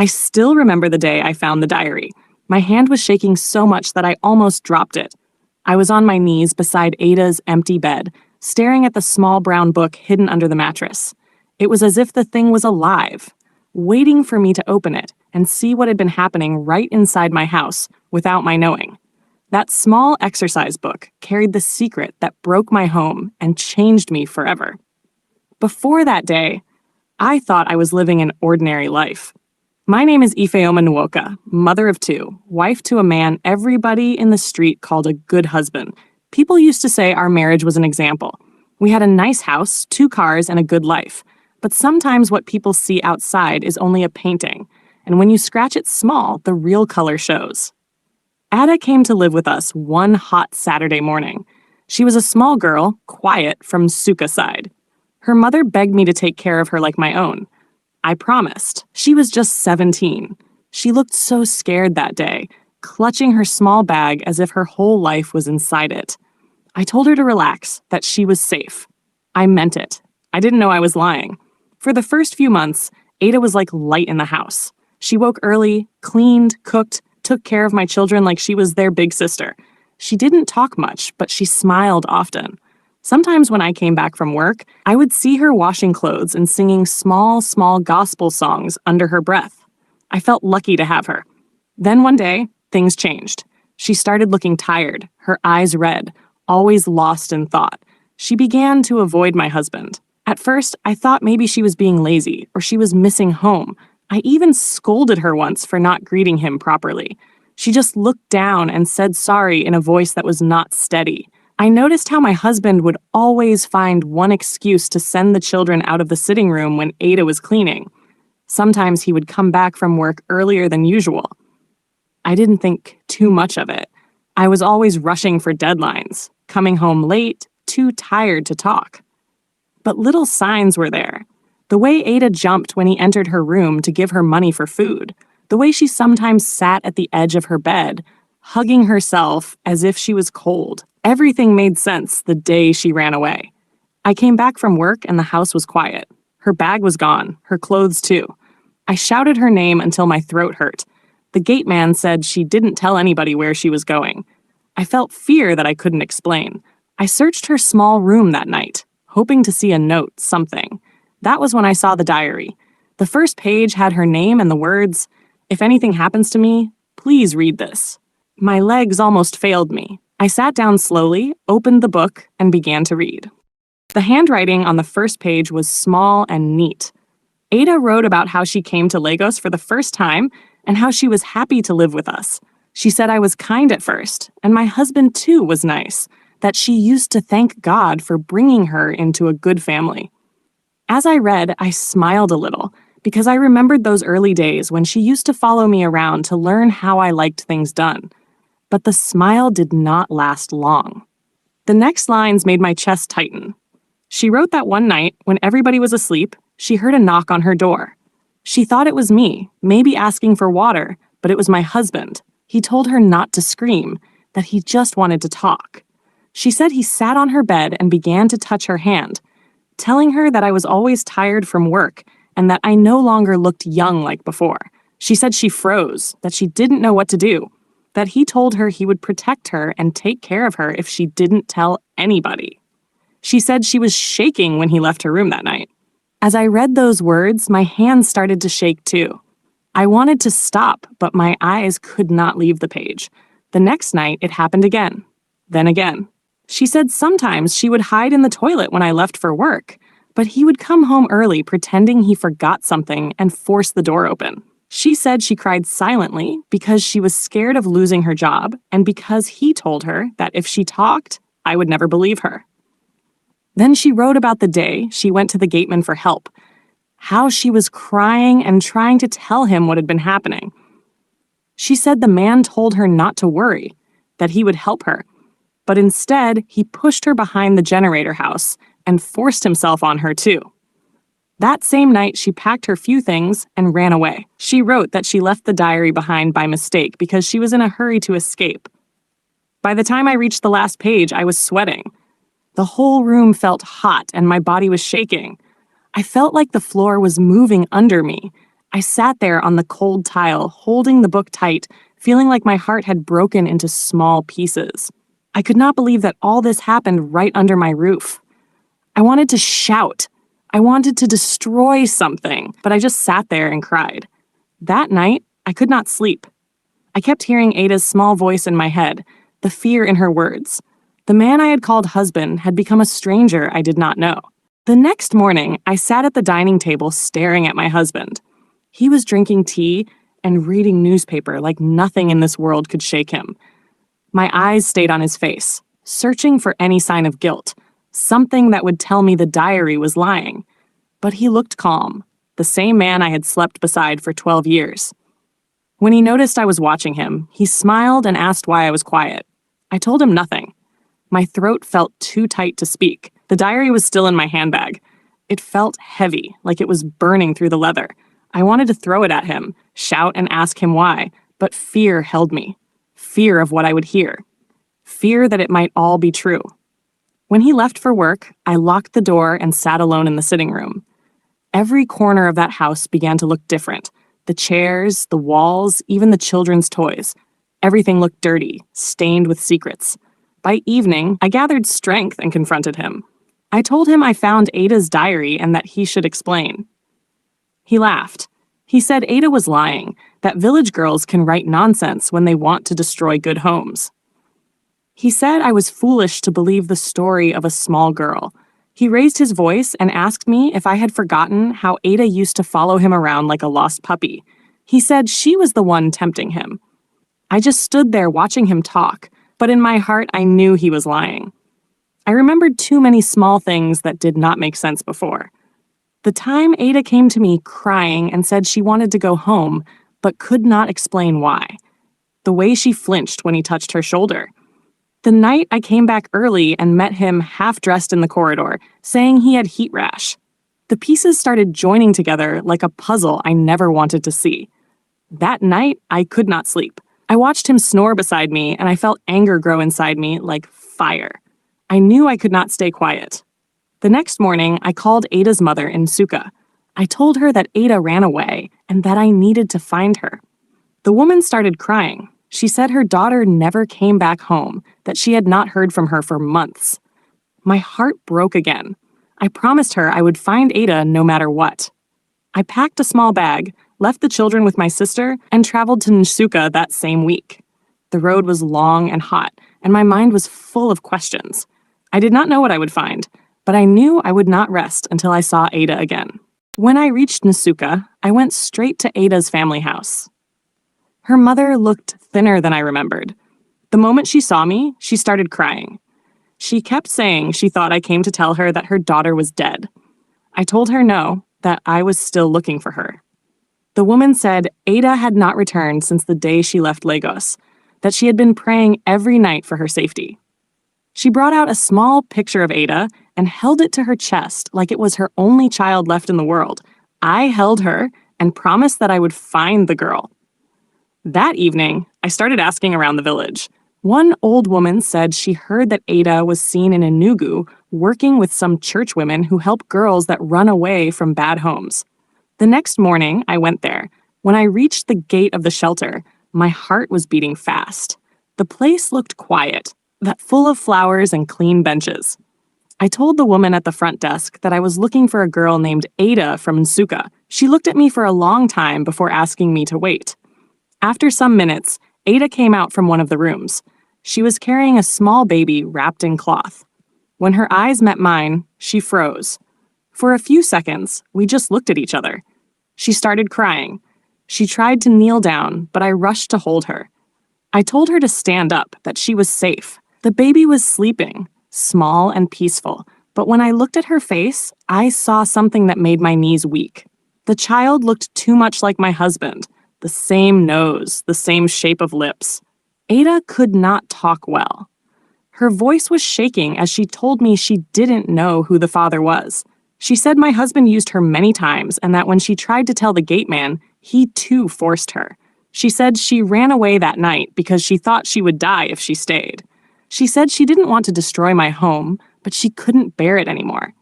I still remember the day I found the diary. My hand was shaking so much that I almost dropped it. I was on my knees beside Ada's empty bed, staring at the small brown book hidden under the mattress. It was as if the thing was alive, waiting for me to open it and see what had been happening right inside my house without my knowing. That small exercise book carried the secret that broke my home and changed me forever. Before that day, I thought I was living an ordinary life. My name is Ifeoma Nwoka, mother of two, wife to a man everybody in the street called a good husband. People used to say our marriage was an example. We had a nice house, 2 cars, and a good life. But sometimes what people see outside is only a painting, and when you scratch it small, the real color shows. Ada came to live with us one hot Saturday morning. She was a small girl, quiet, from Suka side. Her mother begged me to take care of her like my own. I promised. She was just 17. She looked so scared that day, clutching her small bag as if her whole life was inside it. I told her to relax, that she was safe. I meant it. I didn't know I was lying. For the first few months, Ada was like light in the house. She woke early, cleaned, cooked, took care of my children like she was their big sister. She didn't talk much, but she smiled often. Sometimes when I came back from work, I would see her washing clothes and singing small gospel songs under her breath. I felt lucky to have her. Then one day, things changed. She started looking tired, her eyes red, always lost in thought. She began to avoid my husband. At first, I thought maybe she was being lazy or she was missing home. I even scolded her once for not greeting him properly. She just looked down and said sorry in a voice that was not steady. I noticed how my husband would always find one excuse to send the children out of the sitting room when Ada was cleaning. Sometimes he would come back from work earlier than usual. I didn't think too much of it. I was always rushing for deadlines, coming home late, too tired to talk. But little signs were there. The way Ada jumped when he entered her room to give her money for food. The way she sometimes sat at the edge of her bed, hugging herself as if she was cold. Everything made sense the day she ran away. I came back from work and the house was quiet. Her bag was gone, her clothes too. I shouted her name until my throat hurt. The gateman said she didn't tell anybody where she was going. I felt fear that I couldn't explain. I searched her small room that night, hoping to see a note, something. That was when I saw the diary. The first page had her name and the words, "If anything happens to me, please read this." My legs almost failed me. I sat down slowly, opened the book, and began to read. The handwriting on the first page was small and neat. Ada wrote about how she came to Lagos for the first time and how she was happy to live with us. She said I was kind at first, and my husband too was nice, that she used to thank God for bringing her into a good family. As I read, I smiled a little, because I remembered those early days when she used to follow me around to learn how I liked things done. But the smile did not last long. The next lines made my chest tighten. She wrote that one night, when everybody was asleep, she heard a knock on her door. She thought it was me, maybe asking for water, but it was my husband. He told her not to scream, that he just wanted to talk. She said he sat on her bed and began to touch her hand, telling her that I was always tired from work and that I no longer looked young like before. She said she froze, that she didn't know what to do, that he told her he would protect her and take care of her if she didn't tell anybody. She said she was shaking when he left her room that night. As I read those words, my hands started to shake too. I wanted to stop, but my eyes could not leave the page. The next night, it happened again. Then again. She said sometimes she would hide in the toilet when I left for work, but he would come home early pretending he forgot something and force the door open. She said she cried silently because she was scared of losing her job and because he told her that if she talked, I would never believe her. Then she wrote about the day she went to the gateman for help, how she was crying and trying to tell him what had been happening. She said the man told her not to worry, that he would help her, but instead he pushed her behind the generator house and forced himself on her too. That same night, she packed her few things and ran away. She wrote that she left the diary behind by mistake because she was in a hurry to escape. By the time I reached the last page, I was sweating. The whole room felt hot and my body was shaking. I felt like the floor was moving under me. I sat there on the cold tile, holding the book tight, feeling like my heart had broken into small pieces. I could not believe that all this happened right under my roof. I wanted to shout. I wanted to destroy something, but I just sat there and cried. That night, I could not sleep. I kept hearing Ada's small voice in my head, the fear in her words. The man I had called husband had become a stranger I did not know. The next morning, I sat at the dining table staring at my husband. He was drinking tea and reading newspaper like nothing in this world could shake him. My eyes stayed on his face, searching for any sign of guilt, something that would tell me the diary was lying. But he looked calm, the same man I had slept beside for 12 years. When he noticed I was watching him, he smiled and asked why I was quiet. I told him nothing. My throat felt too tight to speak. The diary was still in my handbag. It felt heavy, like it was burning through the leather. I wanted to throw it at him, shout and ask him why, but fear held me. Fear of what I would hear. Fear that it might all be true. When he left for work, I locked the door and sat alone in the sitting room. Every corner of that house began to look different. The chairs, the walls, even the children's toys. Everything looked dirty, stained with secrets. By evening, I gathered strength and confronted him. I told him I found Ada's diary and that he should explain. He laughed. He said Ada was lying, that village girls can write nonsense when they want to destroy good homes. He said I was foolish to believe the story of a small girl. He raised his voice and asked me if I had forgotten how Ada used to follow him around like a lost puppy. He said she was the one tempting him. I just stood there watching him talk, but in my heart I knew he was lying. I remembered too many small things that did not make sense before. The time Ada came to me crying and said she wanted to go home, but could not explain why. The way she flinched when he touched her shoulder. The night I came back early and met him half-dressed in the corridor, saying he had heat rash. The pieces started joining together like a puzzle I never wanted to see. That night, I could not sleep. I watched him snore beside me, and I felt anger grow inside me like fire. I knew I could not stay quiet. The next morning, I called Ada's mother in Suka. I told her that Ada ran away and that I needed to find her. The woman started crying. She said her daughter never came back home, that she had not heard from her for months. My heart broke again. I promised her I would find Ada no matter what. I packed a small bag, left the children with my sister, and traveled to Nsuka that same week. The road was long and hot, and my mind was full of questions. I did not know what I would find, but I knew I would not rest until I saw Ada again. When I reached Nsuka, I went straight to Ada's family house. Her mother looked thinner than I remembered. The moment she saw me, she started crying. She kept saying she thought I came to tell her that her daughter was dead. I told her no, that I was still looking for her. The woman said Ada had not returned since the day she left Lagos, that she had been praying every night for her safety. She brought out a small picture of Ada and held it to her chest like it was her only child left in the world. I held her and promised that I would find the girl. That evening, I started asking around the village. One old woman said she heard that Ada was seen in Enugu working with some church women who help girls that run away from bad homes. The next morning, I went there. When I reached the gate of the shelter, my heart was beating fast. The place looked quiet, but full of flowers and clean benches. I told the woman at the front desk that I was looking for a girl named Ada from Nsuka. She looked at me for a long time before asking me to wait. After some minutes, Ada came out from one of the rooms. She was carrying a small baby wrapped in cloth. When her eyes met mine, she froze. For a few seconds, we just looked at each other. She started crying. She tried to kneel down, but I rushed to hold her. I told her to stand up, that she was safe. The baby was sleeping, small and peaceful, but when I looked at her face, I saw something that made my knees weak. The child looked too much like my husband. The same nose, the same shape of lips. Ada could not talk well. Her voice was shaking as she told me she didn't know who the father was. She said my husband used her many times and that when she tried to tell the gateman, he too forced her. She said she ran away that night because she thought she would die if she stayed. She said she didn't want to destroy my home, but she couldn't bear it anymore.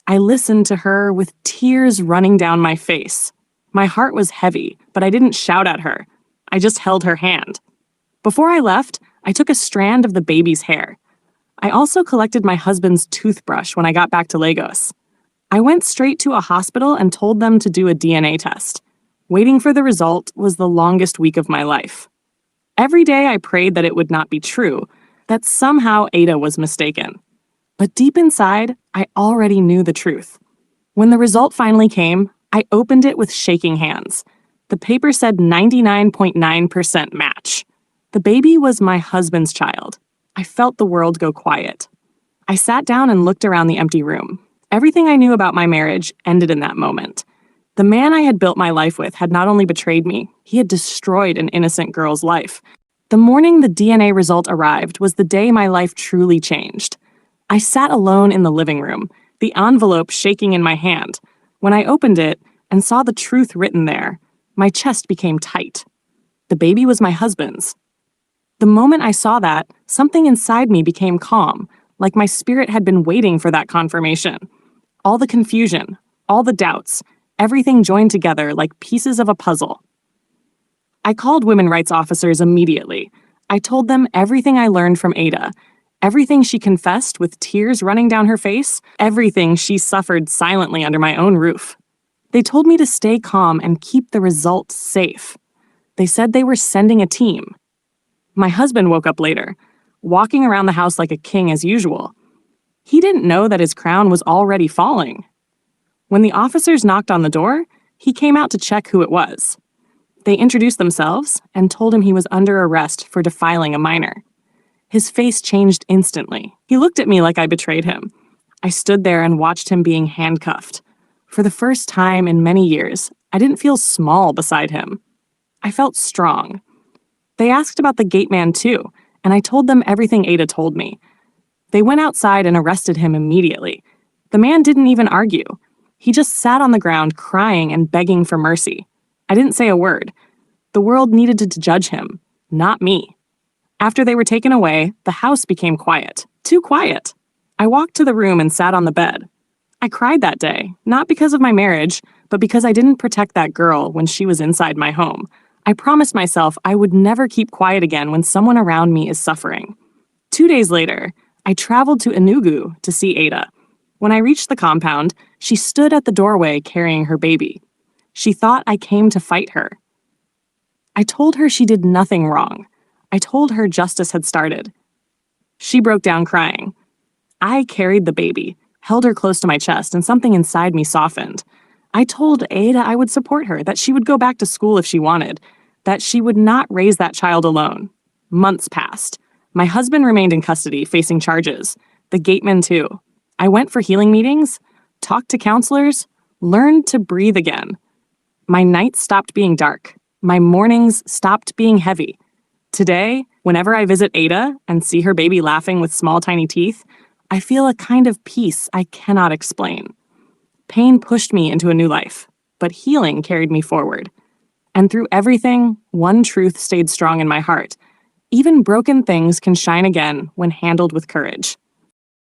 I listened to her with tears running down my face. My heart was heavy, but I didn't shout at her. I just held her hand. Before I left, I took a strand of the baby's hair. I also collected my husband's toothbrush when I got back to Lagos. I went straight to a hospital and told them to do a DNA test. Waiting for the result was the longest week of my life. Every day I prayed that it would not be true, that somehow Ada was mistaken. But deep inside, I already knew the truth. When the result finally came, I opened it with shaking hands. The paper said 99.9% match. The baby was my husband's child. I felt the world go quiet. I sat down and looked around the empty room. Everything I knew about my marriage ended in that moment. The man I had built my life with had not only betrayed me, he had destroyed an innocent girl's life. The morning the DNA result arrived was the day my life truly changed. I sat alone in the living room, the envelope shaking in my hand. When I opened it and saw the truth written there, my chest became tight. The baby was my husband's. The moment I saw that, something inside me became calm, like my spirit had been waiting for that confirmation. All the confusion, all the doubts, everything joined together like pieces of a puzzle. I called women's rights officers immediately. I told them everything I learned from Ada, everything she confessed with tears running down her face, everything she suffered silently under my own roof. They told me to stay calm and keep the results safe. They said they were sending a team. My husband woke up later, walking around the house like a king as usual. He didn't know that his crown was already falling. When the officers knocked on the door, he came out to check who it was. They introduced themselves and told him he was under arrest for defiling a minor. His face changed instantly. He looked at me like I betrayed him. I stood there and watched him being handcuffed. For the first time in many years, I didn't feel small beside him. I felt strong. They asked about the gateman too, and I told them everything Ada told me. They went outside and arrested him immediately. The man didn't even argue. He just sat on the ground crying and begging for mercy. I didn't say a word. The world needed to judge him, not me. After they were taken away, the house became quiet. Too quiet. I walked to the room and sat on the bed. I cried that day, not because of my marriage, but because I didn't protect that girl when she was inside my home. I promised myself I would never keep quiet again when someone around me is suffering. 2 days later, I traveled to Enugu to see Ada. When I reached the compound, she stood at the doorway carrying her baby. She thought I came to fight her. I told her she did nothing wrong. I told her justice had started. She broke down crying. I carried the baby, held her close to my chest, and something inside me softened. I told Ada I would support her, that she would go back to school if she wanted, that she would not raise that child alone. Months passed. My husband remained in custody, facing charges. The gateman too. I went for healing meetings, talked to counselors, learned to breathe again. My nights stopped being dark. My mornings stopped being heavy. Today, whenever I visit Ada and see her baby laughing with small tiny teeth, I feel a kind of peace I cannot explain. Pain pushed me into a new life, but healing carried me forward. And through everything, one truth stayed strong in my heart. Even broken things can shine again when handled with courage.